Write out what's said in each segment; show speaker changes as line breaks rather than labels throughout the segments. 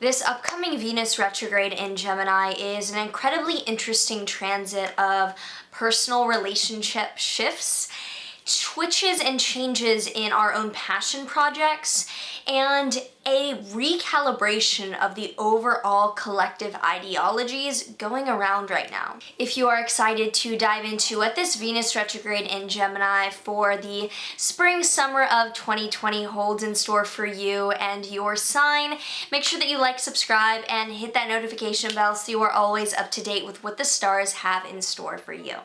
This upcoming Venus retrograde in Gemini is an incredibly interesting transit of personal relationship shifts, switches and changes in our own passion projects, and a recalibration of the overall collective ideologies going around right now. If you are excited to dive into what this Venus retrograde in Gemini for the spring-summer of 2020 holds in store for you and your sign, make sure that you like, subscribe, and hit that notification bell so you are always up to date with what the stars have in store for you.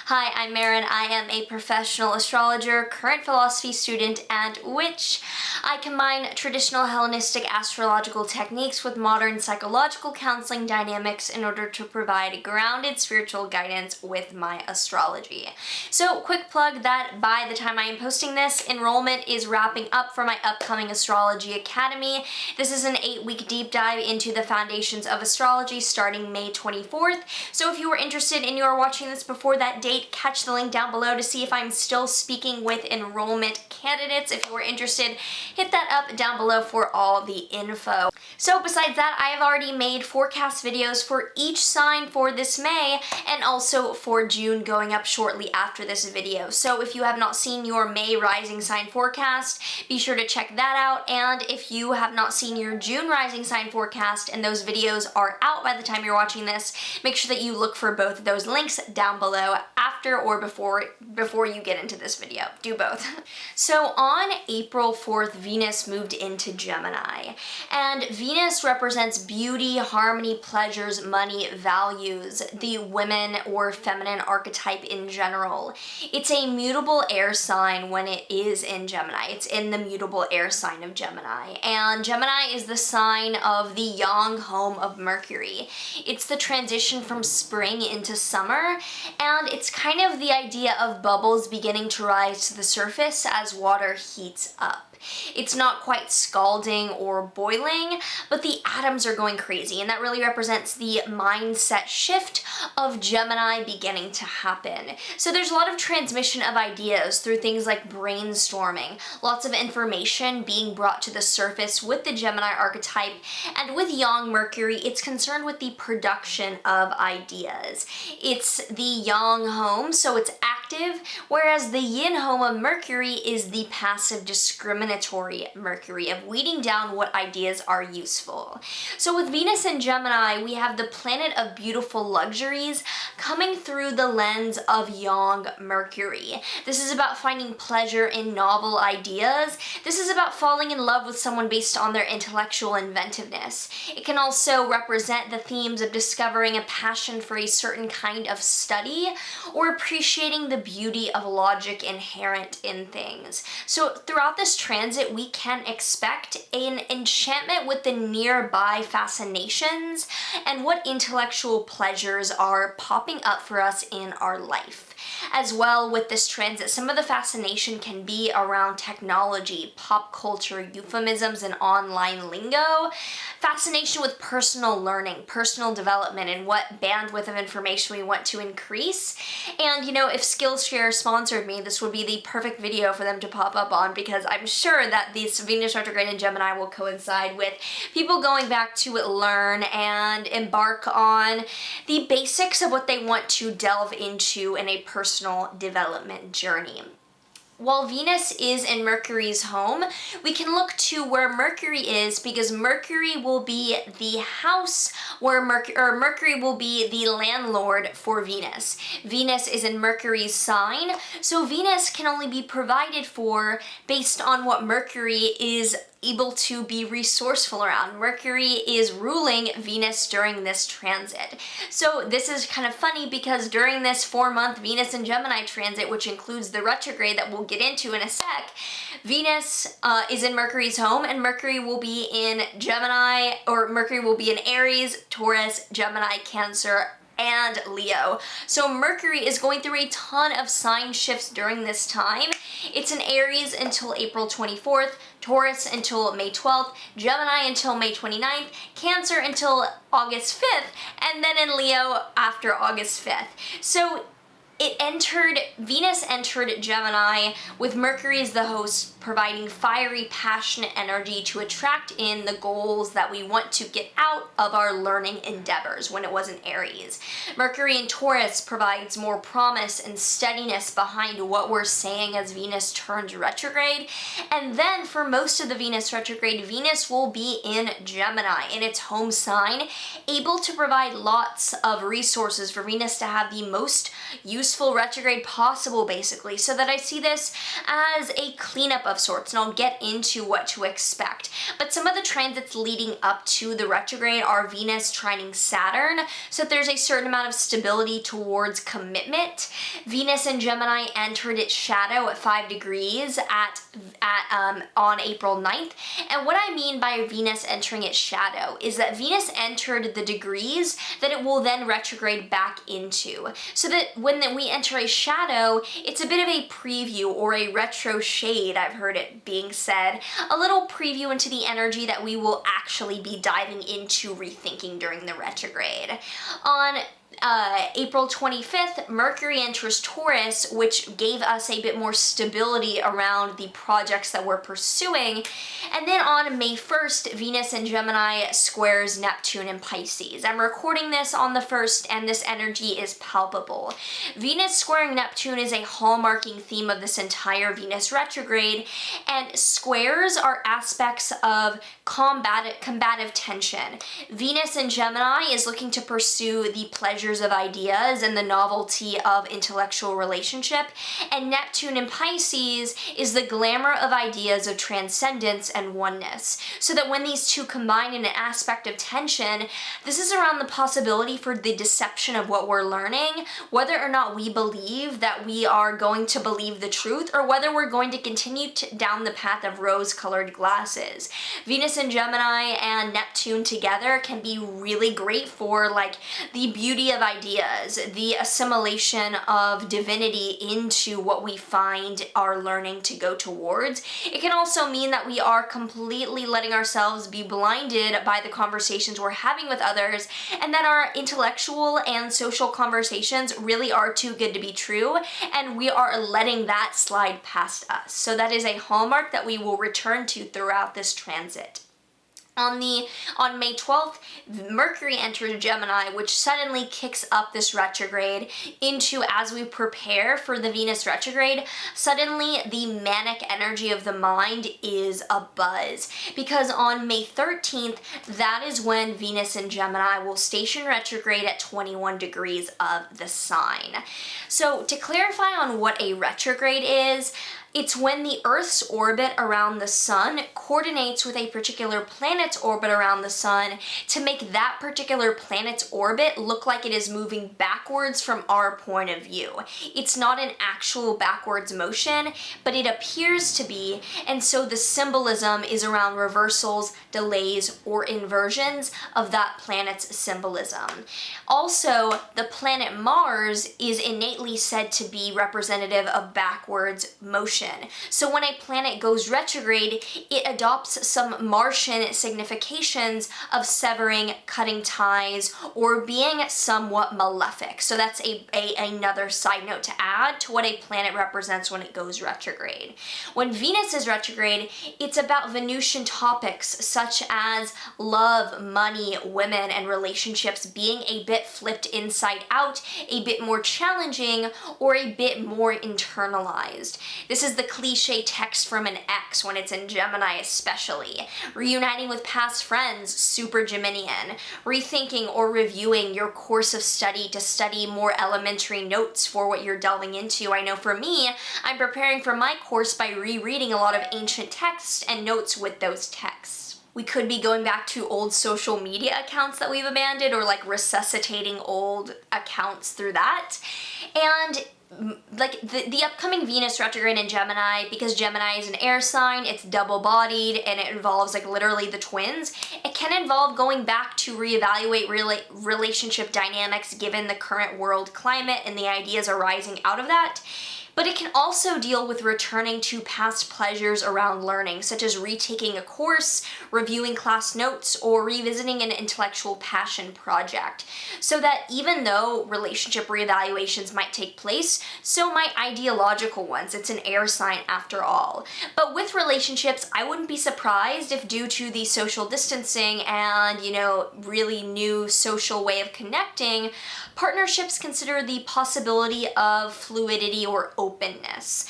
Hi, I'm Maren. I am a professional astrologer, current philosophy student, and witch. I combine traditional Hellenistic astrological techniques with modern psychological counseling dynamics in order to provide grounded spiritual guidance with my astrology. So, quick plug that by the time I am posting this, enrollment is wrapping up for my upcoming Astrology Academy. This is an 8-week deep dive into the foundations of astrology starting May 24th. So if you are interested and you are watching this before that date, catch the link down below to see if I'm still speaking with enrollment candidates. If you are interested, hit that up down below for all the info. So besides that, I have already made forecast videos for each sign for this May and also for June going up shortly after this video. So if you have not seen your May rising sign forecast, be sure to check that out. And if you have not seen your June rising sign forecast and those videos are out by the time you're watching this, make sure that you look for both of those links down below after or before you get into this video. Do both. So on April 4th, Venus moved into Gemini, and Venus represents beauty, harmony, pleasures, money, values, the women or feminine archetype in general. It's a mutable air sign when it is in Gemini. It's in the mutable air sign of Gemini, and Gemini is the sign of the yang home of Mercury. It's the transition from spring into summer, and it's kind of the idea of bubbles beginning to rise to the surface as water heats up. It's not quite scalding or boiling, but the atoms are going crazy, and that really represents the mindset shift of Gemini beginning to happen. So there's a lot of transmission of ideas through things like brainstorming, lots of information being brought to the surface with the Gemini archetype, and with Yang Mercury, it's concerned with the production of ideas. It's the Yang home, so it's active, whereas the Yin home of Mercury is the passive, discriminatory Mercury of weeding down what ideas are useful. So with Venus in Gemini, we have the planet of beautiful luxuries coming through the lens of Yang Mercury. This is about finding pleasure in novel ideas. This is about falling in love with someone based on their intellectual inventiveness. It can also represent the themes of discovering a passion for a certain kind of study or appreciating the beauty of logic inherent in things. So throughout this transit, we can expect an enchantment with the nearby fascinations and what intellectual pleasures are popping up for us in our life. As well, with this transit, some of the fascination can be around technology, pop culture, euphemisms, and online lingo. Fascination with personal learning, personal development, and what bandwidth of information we want to increase. And, if Skillshare sponsored me, this would be the perfect video for them to pop up on, because I'm sure that this Venus retrograde in Gemini will coincide with people going back to learn and embark on the basics of what they want to delve into in a personal development journey. While Venus is in Mercury's home, we can look to where Mercury is, because Mercury will be the house where Mercury will be the landlord for Venus. Venus is in Mercury's sign, so Venus can only be provided for based on what Mercury is able to be resourceful around. Mercury is ruling Venus during this transit. So this is kind of funny, because during this 4-month Venus and Gemini transit, which includes the retrograde that we'll get into in a sec, Venus is in Mercury's home, and Mercury will be in Gemini, or Mercury will be in Aries, Taurus, Gemini, Cancer, and Leo. So Mercury is going through a ton of sign shifts during this time. It's in Aries until April 24th, Taurus until May 12th, Gemini until May 29th, Cancer until August 5th, and then in Leo after August 5th. So Venus entered Gemini with Mercury as the host, providing fiery, passionate energy to attract in the goals that we want to get out of our learning endeavors when it was in Aries. Mercury in Taurus provides more promise and steadiness behind what we're saying as Venus turns retrograde. And then for most of the Venus retrograde, Venus will be in Gemini, in its home sign, able to provide lots of resources for Venus to have the most useful retrograde possible, basically. So that I see this as a cleanup of sorts, and I'll get into what to expect. But some of the transits leading up to the retrograde are Venus trining Saturn, so that there's a certain amount of stability towards commitment. Venus in Gemini entered its shadow at 5 degrees on April 9th. And what I mean by Venus entering its shadow is that Venus entered the degrees that it will then retrograde back into. So that when we enter a shadow, it's a bit of a preview or a retro shade, I've heard it being said, a little preview into the energy that we will actually be diving into rethinking during the retrograde. On April 25th, Mercury enters Taurus, which gave us a bit more stability around the projects that we're pursuing. And then on May 1st, Venus in Gemini squares Neptune in Pisces. I'm recording this on the 1st, and this energy is palpable. Venus squaring Neptune is a hallmarking theme of this entire Venus retrograde, and squares are aspects of combative tension. Venus in Gemini is looking to pursue the pleasures of ideas and the novelty of intellectual relationship, and Neptune in Pisces is the glamour of ideas of transcendence and oneness. So that when these two combine in an aspect of tension, this is around the possibility for the deception of what we're learning, whether or not we believe that we are going to believe the truth, or whether we're going to continue down the path of rose-colored glasses. Venus in Gemini and Neptune together can be really great for like the beauty of ideas, the assimilation of divinity into what we find our learning to go towards. It can also mean that we are completely letting ourselves be blinded by the conversations we're having with others, and that our intellectual and social conversations really are too good to be true, and we are letting that slide past us. So that is a hallmark that we will return to throughout this transit. On May 12th, Mercury enters Gemini, which suddenly kicks up this retrograde into, as we prepare for the Venus retrograde, suddenly the manic energy of the mind is abuzz. Because on May 13th, that is when Venus in Gemini will station retrograde at 21 degrees of the sign. So to clarify on what a retrograde is, it's when the Earth's orbit around the sun coordinates with a particular planet's orbit around the sun to make that particular planet's orbit look like it is moving backwards from our point of view. It's not an actual backwards motion, but it appears to be, and so the symbolism is around reversals, delays, or inversions of that planet's symbolism. Also, the planet Mars is innately said to be representative of backwards motion. So when a planet goes retrograde, it adopts some Martian significations of severing, cutting ties, or being somewhat malefic. So that's another side note to add to what a planet represents when it goes retrograde. When Venus is retrograde, it's about Venusian topics such as love, money, women, and relationships being a bit flipped inside out, a bit more challenging, or a bit more internalized. This is the cliche text from an ex when it's in Gemini especially. Reuniting with past friends, super Geminian. Rethinking or reviewing your course of study to study more elementary notes for what you're delving into. I know for me, I'm preparing for my course by rereading a lot of ancient texts and notes with those texts. We could be going back to old social media accounts that we've abandoned, or like resuscitating old accounts through that. And like the upcoming Venus retrograde in Gemini, because Gemini is an air sign, it's double-bodied, and it involves like literally the twins, it can involve going back to reevaluate relationship dynamics given the current world climate and the ideas arising out of that. But it can also deal with returning to past pleasures around learning, such as retaking a course, reviewing class notes, or revisiting an intellectual passion project. So that even though relationship reevaluations might take place, so might ideological ones. It's an air sign after all. But with relationships, I wouldn't be surprised if due to the social distancing and, really new social way of connecting, partnerships consider the possibility of fluidity or openness.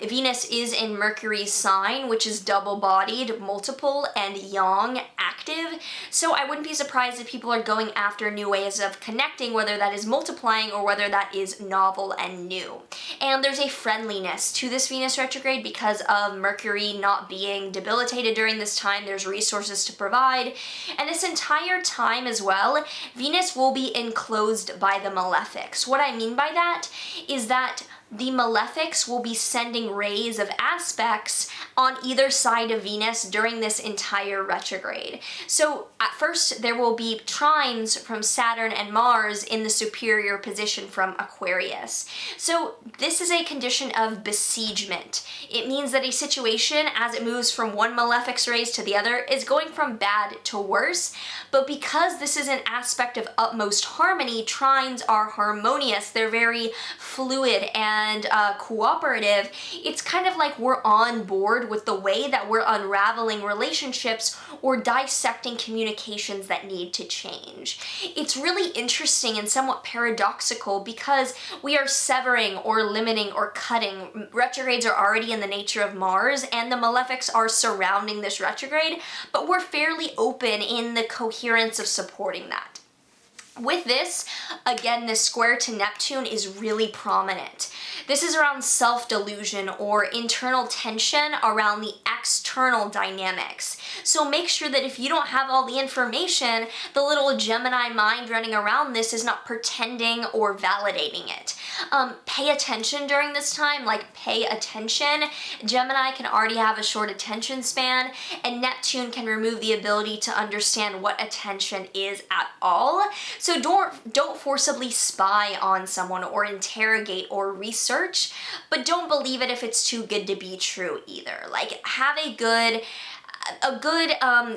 Venus is in Mercury's sign, which is double-bodied, multiple, and yang, active. So I wouldn't be surprised if people are going after new ways of connecting, whether that is multiplying or whether that is novel and new. And there's a friendliness to this Venus retrograde because of Mercury not being debilitated during this time. There's resources to provide. And this entire time as well, Venus will be enclosed by the malefics. What I mean by that is that the malefics will be sending rays of aspects on either side of Venus during this entire retrograde. So at first there will be trines from Saturn and Mars in the superior position from Aquarius. So this is a condition of besiegement. It means that a situation, as it moves from one malefic's rays to the other, is going from bad to worse. But because this is an aspect of utmost harmony, trines are harmonious. They're very fluid and cooperative. It's kind of like we're on board with the way that we're unraveling relationships or dissecting communications that need to change. It's really interesting and somewhat paradoxical because we are severing or limiting or cutting. Retrogrades are already in the nature of Mars and the malefics are surrounding this retrograde, but we're fairly open in the coherence of supporting that. With this, again, this square to Neptune is really prominent. This is around self-delusion or internal tension around the external dynamics. So make sure that if you don't have all the information, the little Gemini mind running around this is not pretending or validating it. Pay attention during this time, like pay attention. Gemini can already have a short attention span, and Neptune can remove the ability to understand what attention is at all. So don't forcibly spy on someone or interrogate or research, but don't believe it if it's too good to be true either. Like, have a good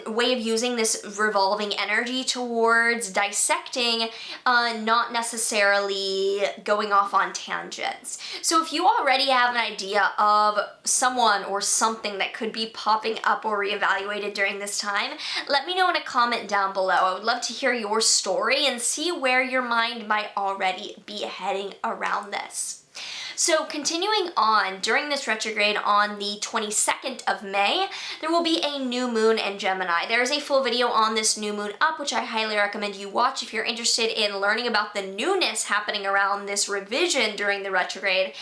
way of using this revolving energy towards dissecting, not necessarily going off on tangents. So if you already have an idea of someone or something that could be popping up or reevaluated during this time, let me know in a comment down below. I would love to hear your story and see where your mind might already be heading around this. So continuing on, during this retrograde on the 22nd of May, there will be a new moon in Gemini. There's a full video on this new moon up, which I highly recommend you watch if you're interested in learning about the newness happening around this revision during the retrograde.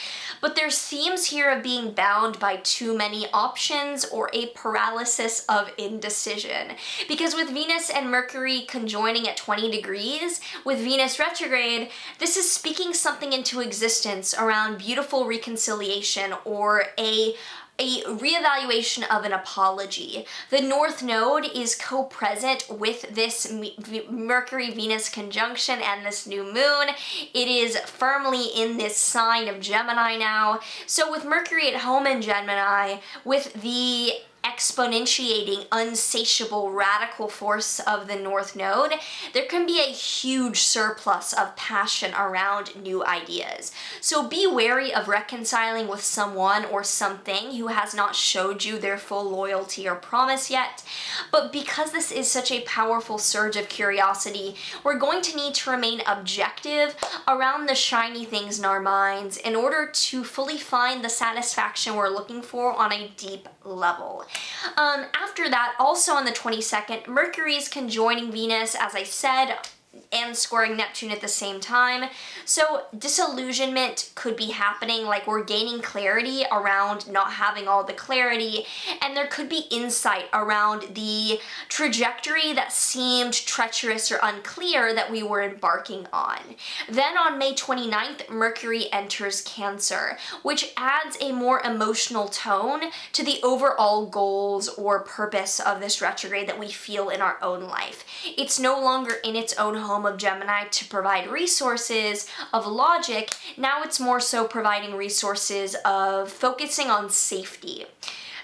But there's themes here of being bound by too many options or a paralysis of indecision. Because with Venus and Mercury conjoining at 20 degrees, with Venus retrograde, this is speaking something into existence around beautiful reconciliation or a reevaluation of an apology. The North Node is co-present with this Mercury-Venus conjunction and this new moon. It is firmly in this sign of Gemini now. So with Mercury at home in Gemini, with the exponentiating, unsatiable, radical force of the North Node, there can be a huge surplus of passion around new ideas. So be wary of reconciling with someone or something who has not showed you their full loyalty or promise yet. But because this is such a powerful surge of curiosity, we're going to need to remain objective around the shiny things in our minds in order to fully find the satisfaction we're looking for on a deep level. After that, also on the 22nd, Mercury is conjoining Venus, as I said, and squaring Neptune at the same time. So disillusionment could be happening, like we're gaining clarity around not having all the clarity, and there could be insight around the trajectory that seemed treacherous or unclear that we were embarking on. Then on May 29th, Mercury enters Cancer, which adds a more emotional tone to the overall goals or purpose of this retrograde that we feel in our own life. It's no longer in its own home home of Gemini to provide resources of logic. Now it's more so providing resources of focusing on safety.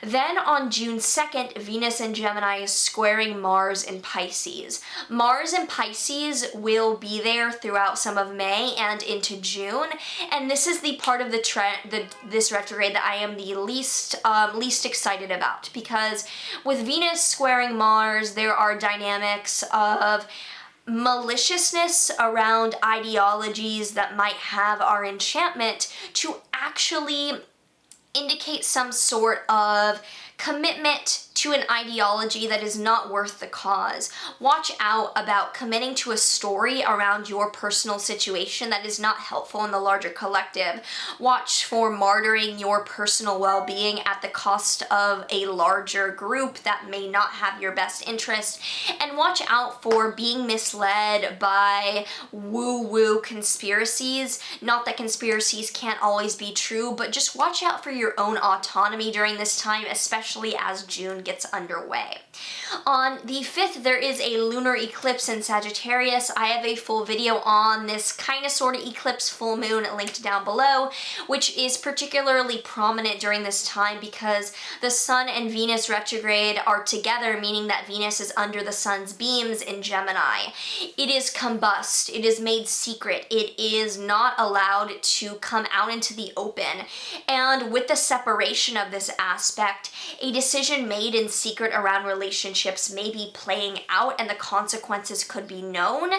Then on June 2nd, Venus in Gemini is squaring Mars in Pisces. Mars in Pisces will be there throughout some of May and into June, and this is the part of this retrograde that I am the least excited about, because with Venus squaring Mars, there are dynamics of maliciousness around ideologies that might have our enchantment to actually indicate some sort of commitment to an ideology that is not worth the cause. Watch out about committing to a story around your personal situation that is not helpful in the larger collective. Watch for martyring your personal well-being at the cost of a larger group that may not have your best interest. And watch out for being misled by woo-woo conspiracies. Not that conspiracies can't always be true, but just watch out for your own autonomy during this time, especially as June gets underway. On the 5th, there is a lunar eclipse in Sagittarius. I have a full video on this kind of sort of eclipse full moon linked down below, which is particularly prominent during this time because the Sun and Venus retrograde are together, meaning that Venus is under the Sun's beams in Gemini. It is combust. It is made secret. It is not allowed to come out into the open. And with the separation of this aspect, a decision made in secret around relationships may be playing out and the consequences could be known,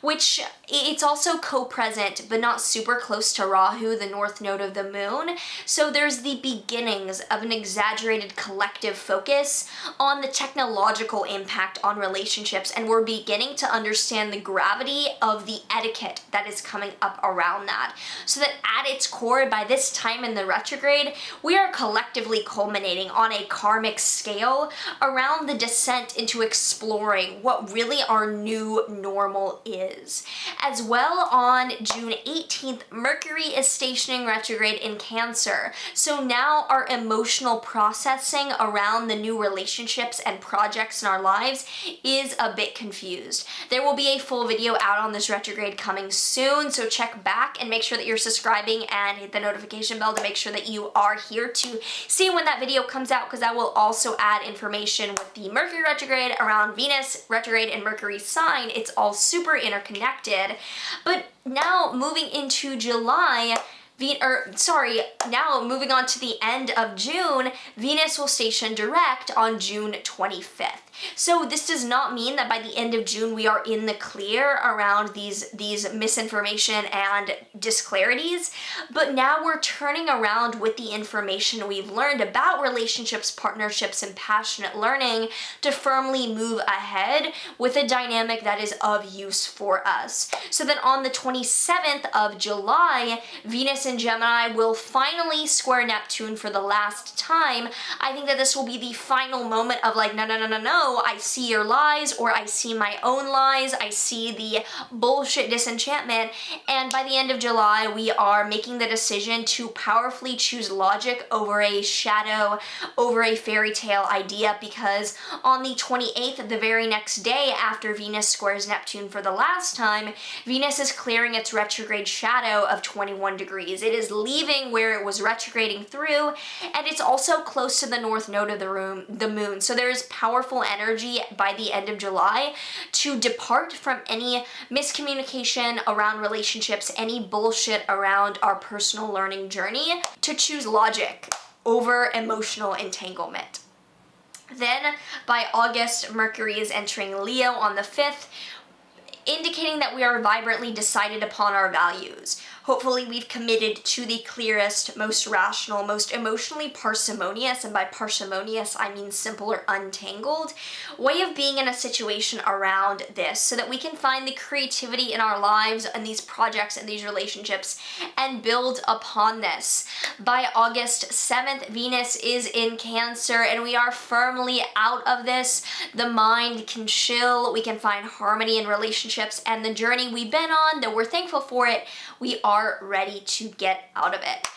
which it's also co-present but not super close to Rahu, the north node of the moon. So there's the beginnings of an exaggerated collective focus on the technological impact on relationships, and we're beginning to understand the gravity of the etiquette that is coming up around that. So that at its core, by this time in the retrograde, we are collectively culminating on a karmic scale around the descent into exploring what really our new normal is. As well, on June 18th, Mercury is stationing retrograde in Cancer. So now our emotional processing around the new relationships and projects in our lives is a bit confused. There will be a full video out on this retrograde coming soon, so check back and make sure that you're subscribing and hit the notification bell to make sure that you are here to see when that video comes out, because I will also add information with the Mercury retrograde around Venus retrograde and Mercury sign. It's all super interconnected. But now moving into July, now moving on to the end of June, Venus will station direct on June 25th. So this does not mean that by the end of June we are in the clear around these misinformation and disclarities, but now we're turning around with the information we've learned about relationships, partnerships, and passionate learning to firmly move ahead with a dynamic that is of use for us. So then on the 27th of July, Venus in Gemini will finally square Neptune for the last time. I think that this will be the final moment of like, no, I see your lies, or I see my own lies, I see the bullshit disenchantment, and by the end of July, we are making the decision to powerfully choose logic over a shadow, over a fairy tale idea, because on the 28th, the very next day after Venus squares Neptune for the last time, Venus is clearing its retrograde shadow of 21 degrees. It is leaving where it was retrograding through, and it's also close to the north node of the moon. So there is powerful energy by the end of July to depart from any miscommunication around relationships, any bullshit around our personal learning journey, to choose logic over emotional entanglement. Then by August, Mercury is entering Leo on the 5th, indicating that we are vibrantly decided upon our values. Hopefully we've committed to the clearest, most rational, most emotionally parsimonious, and by parsimonious I mean simple or untangled, way of being in a situation around this, so that we can find the creativity in our lives and these projects and these relationships and build upon this. By August 7th, Venus is in Cancer and we are firmly out of this. The mind can chill, we can find harmony in relationships, and the journey we've been on, though we're thankful for it, we are ready to get out of it.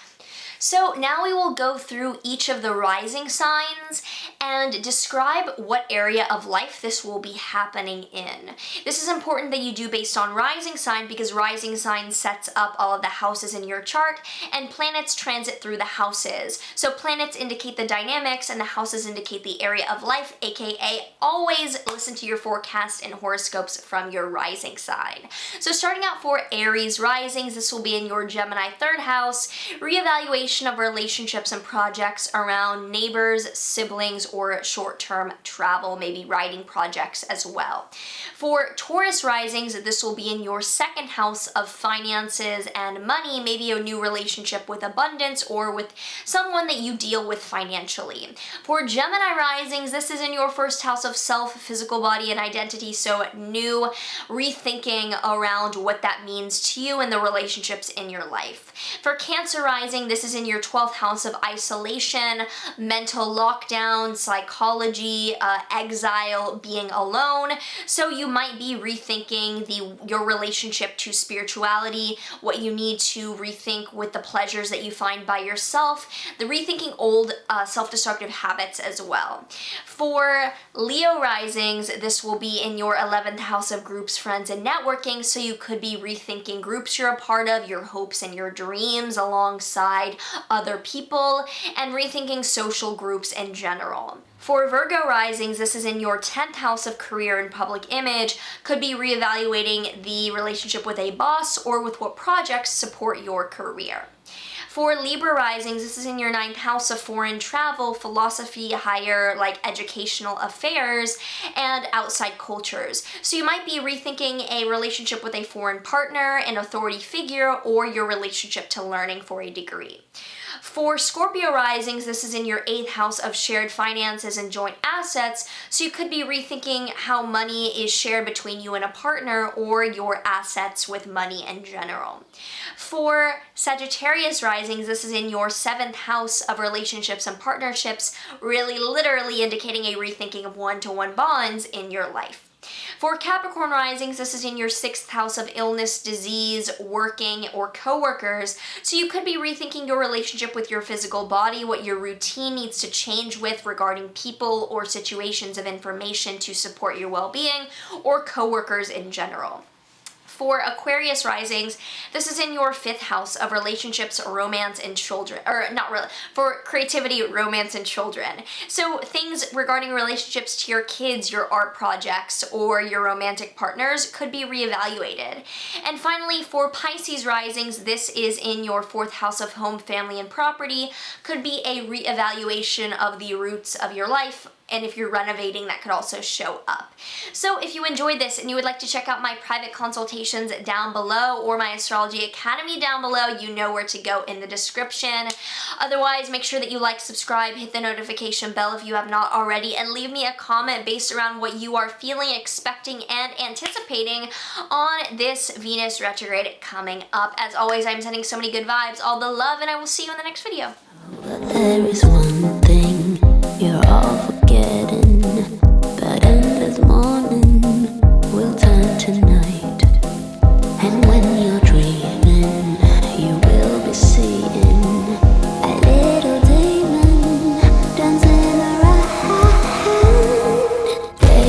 So now we will go through each of the rising signs and describe what area of life this will be happening in. This is important that you do based on rising sign because rising sign sets up all of the houses in your chart and planets transit through the houses. So planets indicate the dynamics and the houses indicate the area of life, aka always listen to your forecast and horoscopes from your rising sign. So starting out for Aries risings, this will be in your Gemini 3rd house, reevaluation of relationships and projects around neighbors, siblings, or short-term travel, maybe writing projects as well. For Taurus risings, this will be in your 2nd house of finances and money, maybe a new relationship with abundance or with someone that you deal with financially. For Gemini risings, this is in your 1st house of self, physical body, and identity, so new rethinking around what that means to you and the relationships in your life. For Cancer rising, this is in your 12th house of isolation, mental lockdown, psychology, exile, being alone. So you might be rethinking your relationship to spirituality, what you need to rethink with the pleasures that you find by yourself, the rethinking old self-destructive habits as well. For Leo risings, this will be in your 11th house of groups, friends, and networking, so you could be rethinking groups you're a part of, your hopes and your dreams alongside other people, and rethinking social groups in general. For Virgo risings, this is in your 10th house of career and public image, could be reevaluating the relationship with a boss or with what projects support your career. For Libra risings, this is in your 9th house of foreign travel, philosophy, higher educational affairs, and outside cultures. So you might be rethinking a relationship with a foreign partner, an authority figure, or your relationship to learning for a degree. For Scorpio risings, this is in your 8th house of shared finances and joint assets, so you could be rethinking how money is shared between you and a partner or your assets with money in general. For Sagittarius risings, this is in your 7th house of relationships and partnerships, really literally indicating a rethinking of one-to-one bonds in your life. For Capricorn risings, this is in your 6th house of illness, disease, working, or coworkers. So you could be rethinking your relationship with your physical body, what your routine needs to change with regarding people or situations of information to support your well-being, or coworkers in general. For Aquarius risings, this is in your 5th house of relationships, romance, and children, or not really, for creativity, romance, and children. So things regarding relationships to your kids, your art projects, or your romantic partners could be reevaluated. And finally, for Pisces risings, this is in your 4th house of home, family, and property, could be a reevaluation of the roots of your life. And if you're renovating, that could also show up. So if you enjoyed this and you would like to check out my private consultations down below or my Astrology Academy down below, you know where to go in the description. Otherwise, make sure that you like, subscribe, hit the notification bell if you have not already, and leave me a comment based around what you are feeling, expecting, and anticipating on this Venus retrograde coming up. As always, I'm sending so many good vibes, all the love, and I will see you in the next video.
But there is one thing you're all forgetting, that endless morning will turn to night, and when your dream